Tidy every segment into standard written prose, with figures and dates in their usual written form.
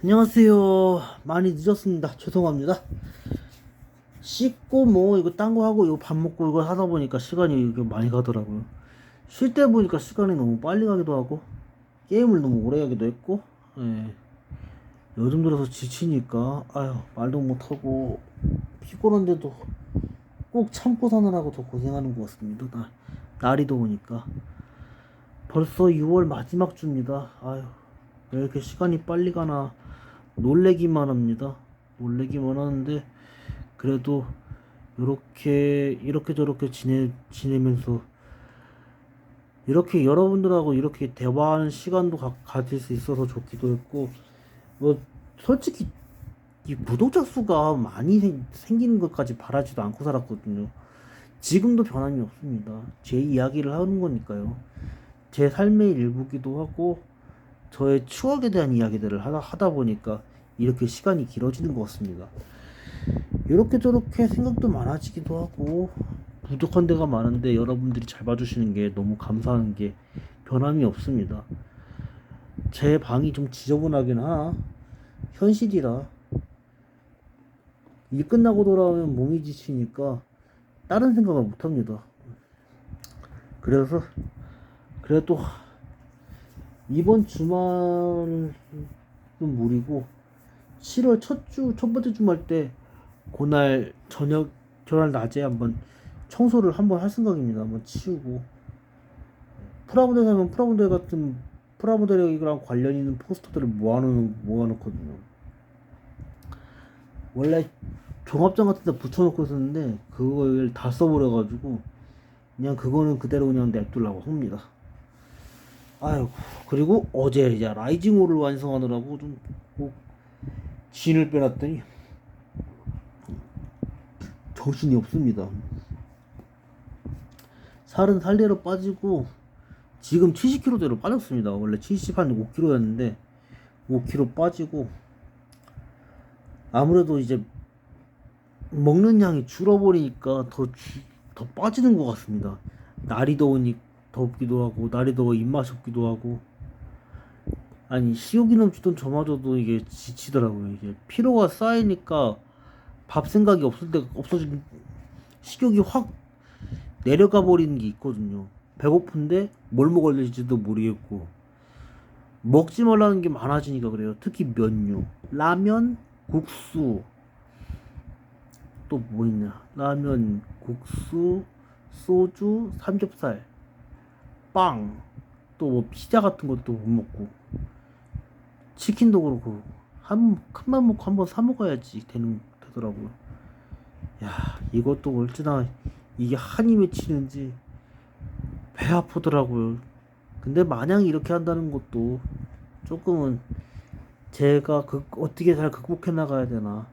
안녕하세요. 많이 늦었습니다. 죄송합니다. 씻고 뭐 이거 딴 거 하고 이거 밥 먹고 이거 하다 보니까 시간이 이게 많이 가더라고요. 쉴 때 보니까 시간이 너무 빨리 가기도 하고 게임을 너무 오래 하기도 했고, 예. 요즘 들어서 지치니까 아유 말도 못하고 피곤한데도 꼭 참고 사느라고 더 고생하는 것 같습니다. 날이 더우니까 벌써 6월 마지막 주입니다. 아유 왜 이렇게 시간이 빨리 가나 놀래기만 합니다. 놀래기만 하는데 그래도 이렇게 저렇게 지내면서 이렇게 여러분들하고 이렇게 대화하는 시간도 가질 수 있어서 좋기도 했고, 뭐 솔직히 이 구독자 수가 많이 생기는 것까지 바라지도 않고 살았거든요. 지금도 변함이 없습니다. 제 이야기를 하는 거니까요. 제 삶의 일부기도 하고 저의 추억에 대한 이야기들을 하다 보니까 이렇게 시간이 길어지는 것 같습니다. 이렇게 저렇게 생각도 많아지기도 하고 부족한 데가 많은데 여러분들이 잘 봐주시는 게 너무 감사한 게 변함이 없습니다. 제 방이 좀 지저분하긴 하나 현실이라 일 끝나고 돌아오면 몸이 지치니까 다른 생각을 못합니다. 그래서 그래도 이번 주말은 무리고 7월 첫 번째 주말 때 그날 저날 낮에 한번 청소를 한번 할 생각입니다. 한번 치우고 프라모델 사면 프라모델이랑 관련 있는 포스터들을 모아놓거든요. 원래 종합장 같은 데 붙여놓고 있었는데 그걸 다 써버려가지고 그냥 그거는 그대로 그냥 냅두려고 합니다. 아이고, 그리고 어제 이제 라이징호를 완성하느라고 좀 꼭 진을 빼놨더니 정신이 없습니다. 살은 살대로 빠지고 지금 70kg대로 빠졌습니다. 원래 70한 5kg였는데 5kg 빠지고 아무래도 이제 먹는 양이 줄어버리니까 더 빠지는 것 같습니다. 날이 더우니 덥기도 하고 날이 더워 입맛이 없기도 하고 아니 식욕이 넘치던 저마저도 이게 지치더라고요. 이게 피로가 쌓이니까 밥 생각이 없어진 식욕이 확 내려가 버리는 게 있거든요. 배고픈데 뭘 먹어야 될지도 모르겠고 먹지 말라는 게 많아지니까 그래요. 특히 면류, 라면, 국수, 또 뭐 있냐? 라면, 국수, 소주, 삼겹살, 빵, 또 뭐 피자 같은 것도 못 먹고 치킨도 그렇고 한번 먹고 한번 사 먹어야지 되더라고요. 야, 이것도 어찌나 이게 한이 맺히는지 배 아프더라고요. 근데 마냥 이렇게 한다는 것도 조금은 제가 어떻게 잘 극복해 나가야 되나.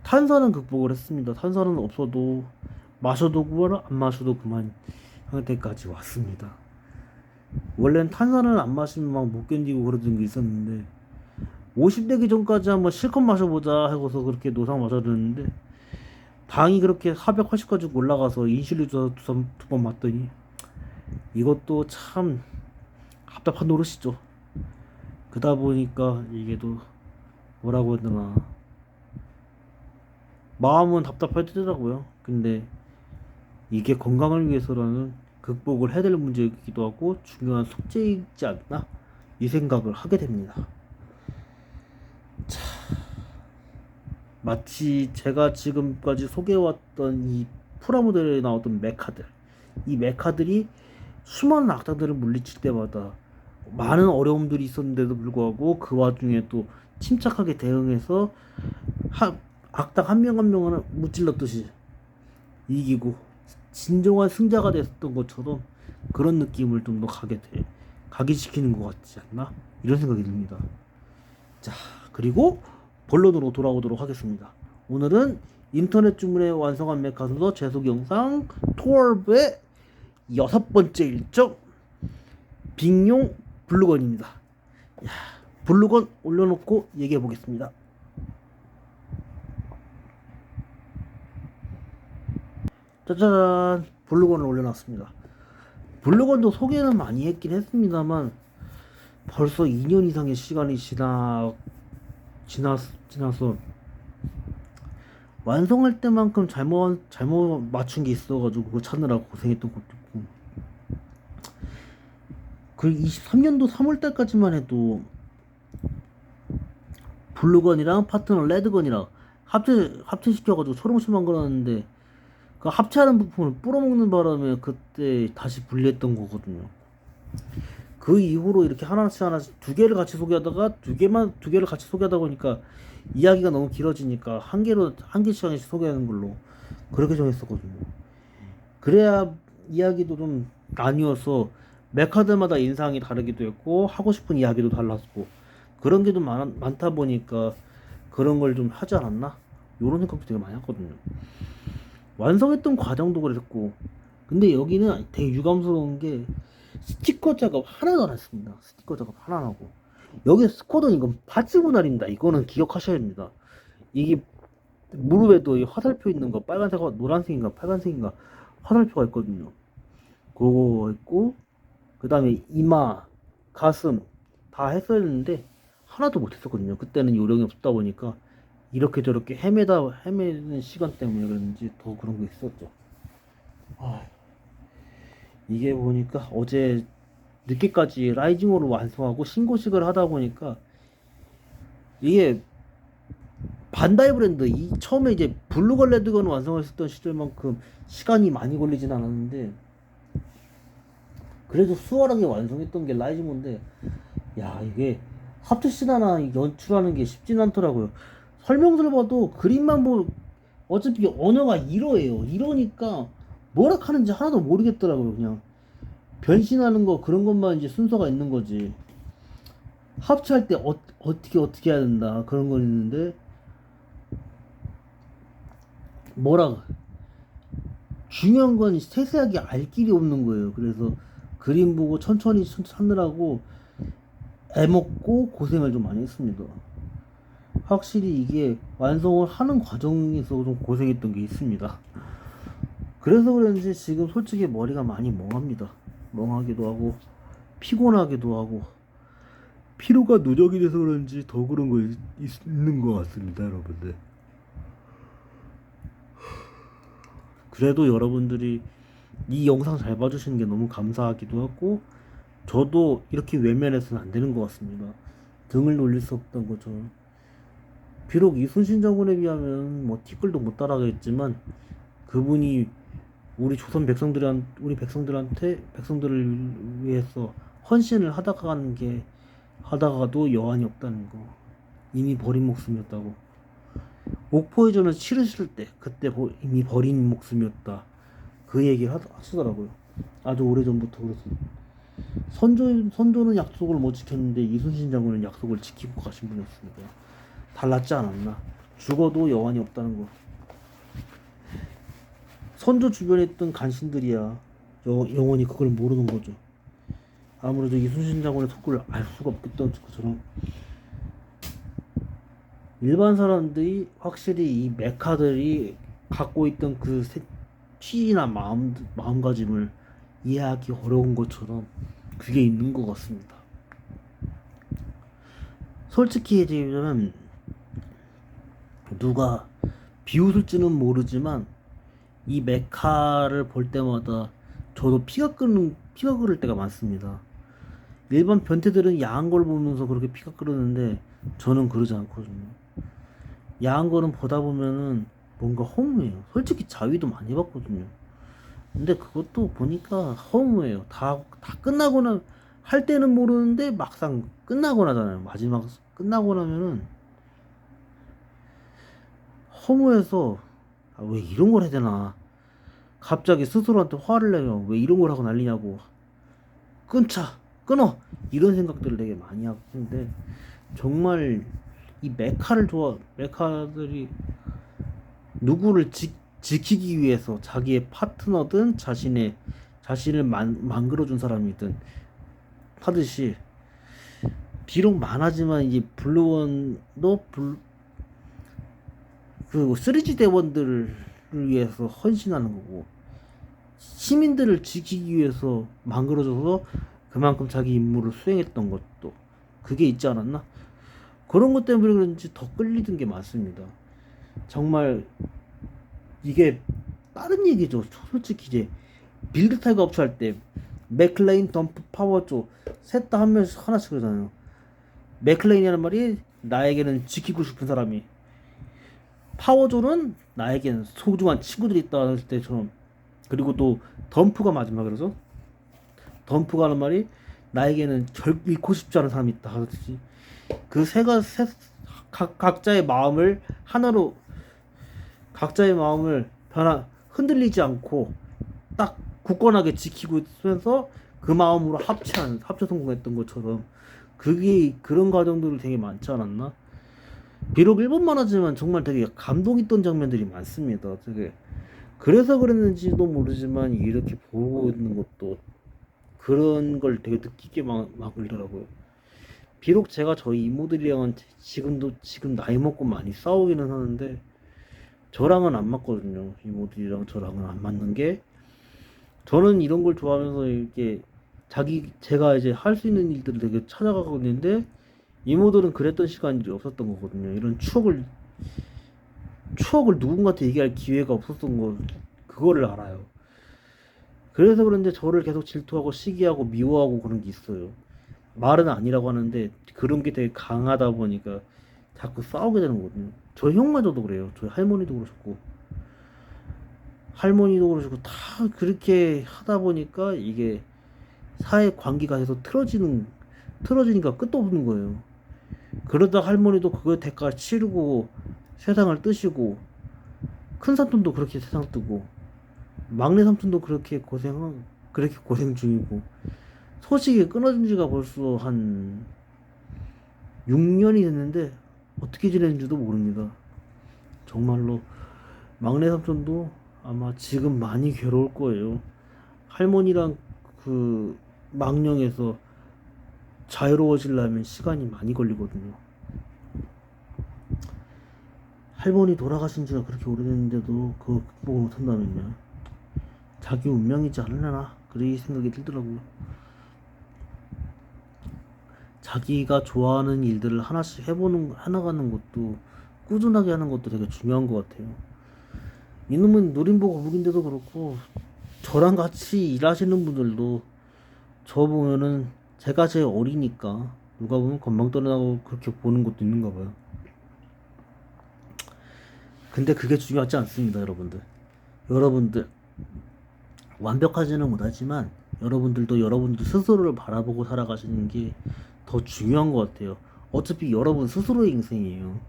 탄산은 극복을 했습니다. 탄산은 없어도 마셔도 그만 안 마셔도 그만 상태까지 왔습니다. 원래는 탄산을 안 마시면 막 못 견디고 그러던 게 있었는데 50 되기 전까지 한번 실컷 마셔보자 하고서 그렇게 노상 마셔줬는데 당이 그렇게 480까지 올라가서 인슐린 주사 두 번 맞더니 이것도 참 답답한 노릇이죠. 그러다 보니까 이게 또 뭐라고 해야 되나 마음은 답답해지더라고요. 근데 이게 건강을 위해서라는 극복을 해야 될 문제이기도 하고 중요한 숙제이지 않나 이 생각을 하게 됩니다. 자, 마치 제가 지금까지 소개해왔던 이 프라모델에 나왔던 메카들, 이 메카들이 수많은 악당들을 물리칠 때마다 많은 어려움들이 있었는데도 불구하고 그 와중에 또 침착하게 대응해서 악당 한 명 한 명을 무찔렀듯이 이기고 진정한 승자가 됐던 것처럼 그런 느낌을 좀 더 각인시키는 것 같지 않나 이런 생각이 듭니다. 자, 그리고 본론으로 돌아오도록 하겠습니다. 오늘은 인터넷 주문에 완성한 메카소서 재소개 영상 12의 6번째 일정 빅용 블루건입니다. 야, 블루건 올려놓고 얘기해 보겠습니다. 짜잔, 블루건을 올려놨습니다. 블루건도 소개는 많이 했긴 했습니다만 벌써 2년 이상의 시간이 지나가고 지나서 완성할 때만큼 잘못 맞춘 게 있어가지고 그거 찾느라고 고생했던 것도 있고, 그 23년도 3월 달까지만 해도 블루건이랑 파트너 레드건이랑 합체시켜가지고 초롱실 만들었는데, 그 합체하는 부품을 뿌려먹는 바람에 그때 다시 분리했던 거거든요. 그 이후로 이렇게 하나씩 두 개를 같이 소개하다가 두 개를 같이 소개하다 보니까 이야기가 너무 길어지니까 한 개 시간씩 소개하는 걸로 그렇게 정했었거든요. 그래야 이야기도 좀 나뉘어서 메카드마다 인상이 다르기도 했고 하고 싶은 이야기도 달랐고, 그런 게 좀 많다 보니까 그런 걸 좀 하지 않았나? 요런 생각도 되게 많이 했거든요. 완성했던 과정도 그랬고, 근데 여기는 되게 유감스러운 게 스티커 작업 하나도 안 했습니다. 스티커 작업 하나 안 하고, 여기 스쿼드는 이건 바지 분할입니다. 이거는 기억하셔야 됩니다. 이게 무릎에도 이 화살표 있는 거, 빨간색, 노란색인가 빨간색인가 화살표가 있거든요. 그거 있고, 그 다음에 이마, 가슴 다 했어야 했는데 하나도 못 했었거든요. 그때는 요령이 없다 보니까 이렇게 저렇게 헤매는 시간 때문에 그런지 더 그런 게 있었죠. 아, 이게 보니까 어제 늦게까지 라이징호를 완성하고 신고식을 하다 보니까, 이게 반다이 브랜드 처음에 이제 블루건 레드건 완성했었던 시절만큼 시간이 많이 걸리진 않았는데, 그래도 수월하게 완성했던 게 라이징호인데, 야, 이게 합체씬 하나 연출하는 게 쉽진 않더라고요. 설명서를 봐도 그림만 어차피 언어가 이러예요. 이러니까 뭐라 하는지 하나도 모르겠더라고요. 그냥 변신하는 거 그런 것만 이제 순서가 있는 거지. 합체할 때 어떻게 해야 된다 그런 건 있는데, 뭐라 중요한 건 세세하게 알 길이 없는 거예요. 그래서 그림 보고 천천히 찾느라고 애먹고 고생을 좀 많이 했습니다. 확실히 이게 완성을 하는 과정에서 좀 고생했던 게 있습니다. 그래서 그런지 지금 솔직히 머리가 많이 멍합니다. 멍하기도 하고 피곤하기도 하고 피로가 누적이 돼서 그런지 더 그런 거 있는 것 같습니다, 여러분들. 그래도 여러분들이 이 영상 잘 봐주시는 게 너무 감사하기도 하고, 저도 이렇게 외면해서는 안 되는 것 같습니다. 등을 놀릴 수 없던 거죠. 비록 이순신 장군에 비하면 뭐 티끌도 못 따라가겠지만, 그분이 우리 백성들을 위해서 헌신을 하다가도 여한이 없다는 거, 이미 버린 목숨이었다고. 옥포해전을 치르실 때 그때 이미 버린 목숨이었다, 그 얘기를 하시더라고요. 아주 오래전부터. 그래서 선조는 약속을 못 지켰는데 이순신 장군은 약속을 지키고 가신 분이었습니다. 달랐지 않았나. 죽어도 여한이 없다는 거. 선조 주변에 있던 간신들이야 영원히 그걸 모르는 거죠. 아무래도 이순신 장군의 속구를 알 수가 없겠던 것처럼, 일반 사람들이 확실히 이 메카들이 갖고 있던 그 취지나 마음가짐을 이해하기 어려운 것처럼 그게 있는 것 같습니다. 솔직히 얘기하면 누가 비웃을지는 모르지만 이 메카를 볼 때마다 저도 피가 끓을 때가 많습니다. 일반 변태들은 야한 걸 보면서 그렇게 피가 끓는데 저는 그러지 않거든요. 야한 거는 보다 보면은 뭔가 허무해요. 솔직히 자위도 많이 봤거든요. 근데 그것도 보니까 허무해요. 다 끝나거나 할 때는 모르는데 막상 끝나고 나잖아요. 마지막 끝나고 나면은 허무해서, 아, 왜 이런 걸 해야 되나. 갑자기 스스로한테 화를 내요. 왜 이런 걸 하고 난리냐고. 끊어. 이런 생각들을 되게 많이 하는데, 정말 이 메카들이 누구를 지키기 위해서 자기의 파트너든 자신을 만들어준 사람이든 하듯이, 비록 많아지만 이제 블루원도 그 3G 대원들을 위해서 헌신하는 거고, 시민들을 지키기 위해서 만들어져서 그만큼 자기 임무를 수행했던 것도 그게 있지 않았나? 그런 것 때문에 그런지 더 끌리던 게 많습니다. 정말 이게 다른 얘기죠. 솔직히 이제 빌드 타이거 업체 할 때 맥클레인, 덤프, 파워조 셋 다 한 명씩 하나씩 그러잖아요. 맥클레인이라는 말이 나에게는 지키고 싶은 사람이, 파워조는 나에겐 소중한 친구들이 있다 할 때처럼, 그리고 또 덤프가 마지막이라서 덤프가 하는 말이 나에게는 잃고 싶지 않은 사람이 있다 하듯이 그 각자의 마음을 하나로, 각자의 마음을 흔들리지 않고 딱 굳건하게 지키고 있으면서 그 마음으로 합체 성공했던 것처럼, 그게 그런 과정들이 되게 많지 않았나? 비록 일본 만화지만 정말 되게 감동 있던 장면들이 많습니다. 되게 그래서 그랬는지도 모르지만 이렇게 보고 있는 것도 그런 걸 되게 느끼게 막 울더라고요. 비록 제가 저희 이모들이랑은 지금 나이 먹고 많이 싸우기는 하는데 저랑은 안 맞거든요. 이모들이랑 저랑은 안 맞는 게, 저는 이런 걸 좋아하면서 이렇게 제가 이제 할 수 있는 일들을 되게 찾아가고 있는데 이모들은 그랬던 시간이 없었던 거거든요. 이런 추억을 누군가한테 얘기할 기회가 없었던 거, 그거를 알아요. 그래서 그런데 저를 계속 질투하고 시기하고 미워하고 그런 게 있어요. 말은 아니라고 하는데 그런 게 되게 강하다 보니까 자꾸 싸우게 되는 거거든요. 저희 형마저도 그래요. 저희 할머니도 그러셨고 다 그렇게 하다 보니까 이게 사회 관계가 계속 틀어지니까 끝도 없는 거예요. 그러다 할머니도 그거 대가 치르고 세상을 뜨시고, 큰 삼촌도 그렇게 세상 뜨고, 막내 삼촌도 그렇게 고생 중이고, 소식이 끊어진 지가 벌써 한 6년이 됐는데 어떻게 지내는지도 모릅니다. 정말로 막내 삼촌도 아마 지금 많이 괴로울 거예요. 할머니랑 그 망령에서 자유로워지려면 시간이 많이 걸리거든요. 할머니 돌아가신 지가 그렇게 오래됐는데도 그거 극복을 못한다면요, 자기 운명이지 않으려나 그런 생각이 들더라고요. 자기가 좋아하는 일들을 하나씩 해나가는 것도, 꾸준하게 하는 것도 되게 중요한 것 같아요. 이놈은 노린보 거북인데도 그렇고 저랑 같이 일하시는 분들도 저 보면은 제가 제일 어리니까 누가 보면 건방떠나고 그렇게 보는 것도 있는가 봐요. 근데 그게 중요하지 않습니다. 여러분들 완벽하지는 못하지만 여러분들도 여러분들 스스로를 바라보고 살아가시는 게 더 중요한 것 같아요. 어차피 여러분 스스로의 인생이에요.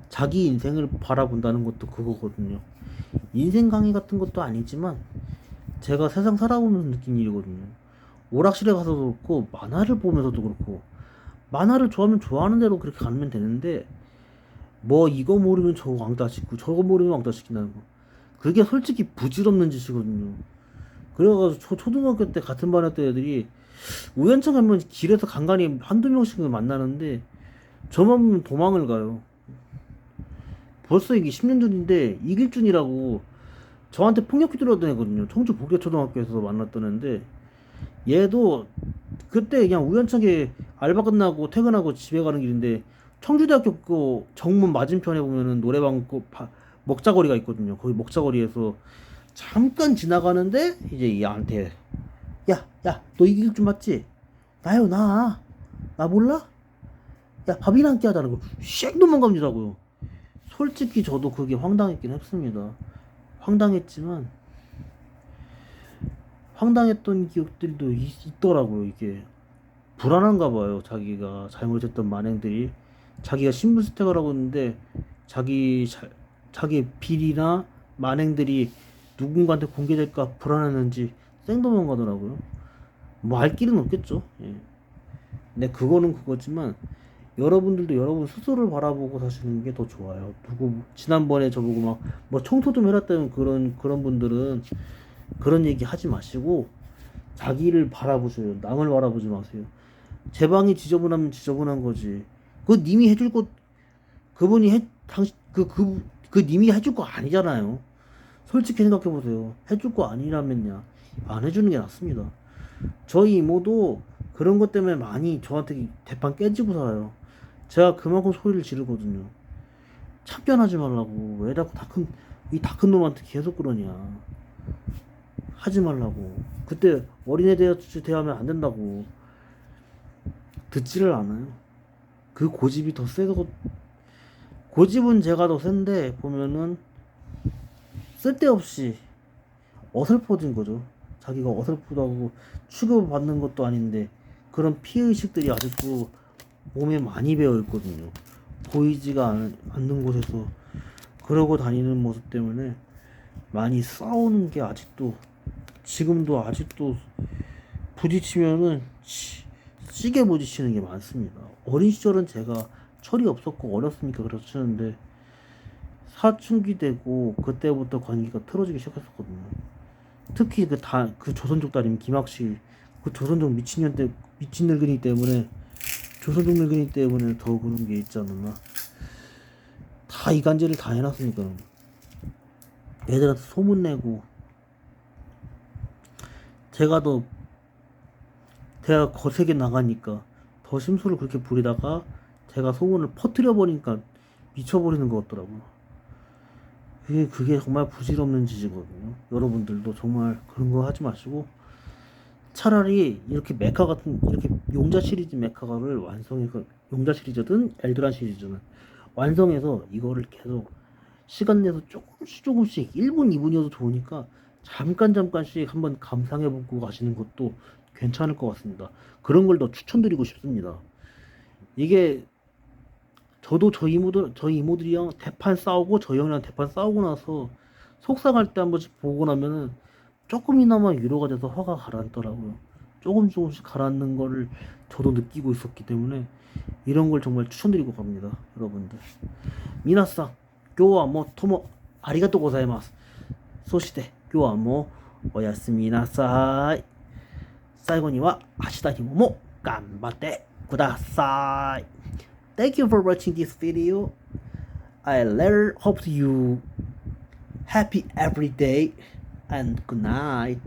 자기 인생을 바라본다는 것도 그거거든요. 인생 강의 같은 것도 아니지만 제가 세상 살아보면서 느낀 일이거든요. 오락실에 가서도 그렇고 만화를 보면서도 그렇고, 만화를 좋아하면 좋아하는 대로 그렇게 가면 되는데 뭐 이거 모르면 저거 왕따 시키고 저거 모르면 왕따 시킨다는 거, 그게 솔직히 부질없는 짓이거든요. 그래가지고 초등학교 때 같은 반 했던 애들이 우연찮게 하면 길에서 간간히 한두 명씩은 만나는데 저만 보면 도망을 가요. 벌써 이게 10년 전인데 이길준이라고 저한테 폭력기 들었던 애거든요. 청주 복대초등학교에서 만났던 애인데, 얘도 그때 그냥 우연찮게 알바 끝나고 퇴근하고 집에 가는 길인데 청주대학교 그 정문 맞은편에 보면은 노래방 먹자거리가 있거든요. 거기 먹자거리에서 잠깐 지나가는데 이제 얘한테 야 너 이길준 맞지? 나요 나 몰라? 야 밥이나 함께 하자는 거 씩 도망갑니다고요. 솔직히 저도 그게 황당했긴 했습니다. 황당했지만 황당했던 기억들도 있더라고요. 이게 불안한가 봐요. 자기가 잘못했던 만행들이, 자기가 신분스택을 하고 있는데 자기의 비리나 만행들이 누군가한테 공개될까 불안했는지 생도망가더라고요. 뭐 알 길은 없겠죠. 예. 근데 그거는 그거지만 여러분들도 여러분 스스로를 바라보고 사시는 게 더 좋아요. 지난번에 저보고 막 뭐 청소 좀 해놨다는 그런 분들은 그런 얘기 하지 마시고 자기를 바라보세요. 남을 바라보지 마세요. 제 방이 지저분하면 지저분한 거지. 그 님이 해줄 것, 그분이 그 님이 해줄 거 아니잖아요. 솔직히 생각해 보세요. 해줄 거 아니라면야 안 해주는 게 낫습니다. 저희 이모도 그런 것 때문에 많이 저한테 대판 깨지고 살아요. 제가 그만큼 소리를 지르거든요. 참견하지 말라고. 왜 자꾸 이 다 큰 놈한테 계속 그러냐. 하지 말라고. 그때 어린애 대하면 안 된다고. 듣지를 않아요. 그 고집이 더 세고, 고집은 제가 더 센데, 보면은, 쓸데없이 어설퍼진 거죠. 자기가 어설프다고 취급을 받는 것도 아닌데, 그런 피해의식들이 아직도 몸에 많이 배어 있거든요. 보이지가 않는 곳에서 그러고 다니는 모습 때문에 많이 싸우는 게 아직도, 지금도 아직도 부딪히면은 시계 부딪히는 게 많습니다. 어린 시절은 제가 철이 없었고 어렸으니까 그렇지는데 사춘기 되고 그때부터 관계가 틀어지기 시작했었거든요. 특히 그 조선족 딸임 김학실, 그 조선족 미친 늙은이 때문에, 조선족 늙은이 때문에 더 그런 게 있지 않았나. 다 이간질을 다 해놨으니까 애들한테 소문내고, 제가 더 대학 거세게 나가니까 더 심술을 그렇게 부리다가 제가 소문을 퍼뜨려 버리니까 미쳐버리는 것 같더라고요. 그게 정말 부질없는 짓이거든요. 여러분들도 정말 그런 거 하지 마시고 차라리 이렇게 메카 같은, 이렇게 용자 시리즈 메카를 완성해서, 용자 시리즈든 엘드란 시리즈는 완성해서 이거를 계속 시간 내서 조금씩 1분 2분이어도 좋으니까 잠깐씩 한번 감상해보고 가시는 것도 괜찮을 것 같습니다. 그런 걸 더 추천드리고 싶습니다. 이게 저도 저희 이모들이랑 대판 싸우고 저희 형이랑 대판 싸우고 나서 속상할 때 한 번씩 보고 나면은 조금이나마 위로가 돼서 화가 가라앉더라고요. 조금씩 가라앉는 거를 저도 느끼고 있었기 때문에 이런 걸 정말 추천드리고 갑니다. 여러분들. 미나상, 今日はもうとも 아리가또 고자이마스. そして今日はもうおやすみなさい。最後には明日にも頑張ってください。Thank you for watching this video. I later hope you happy every day and good night.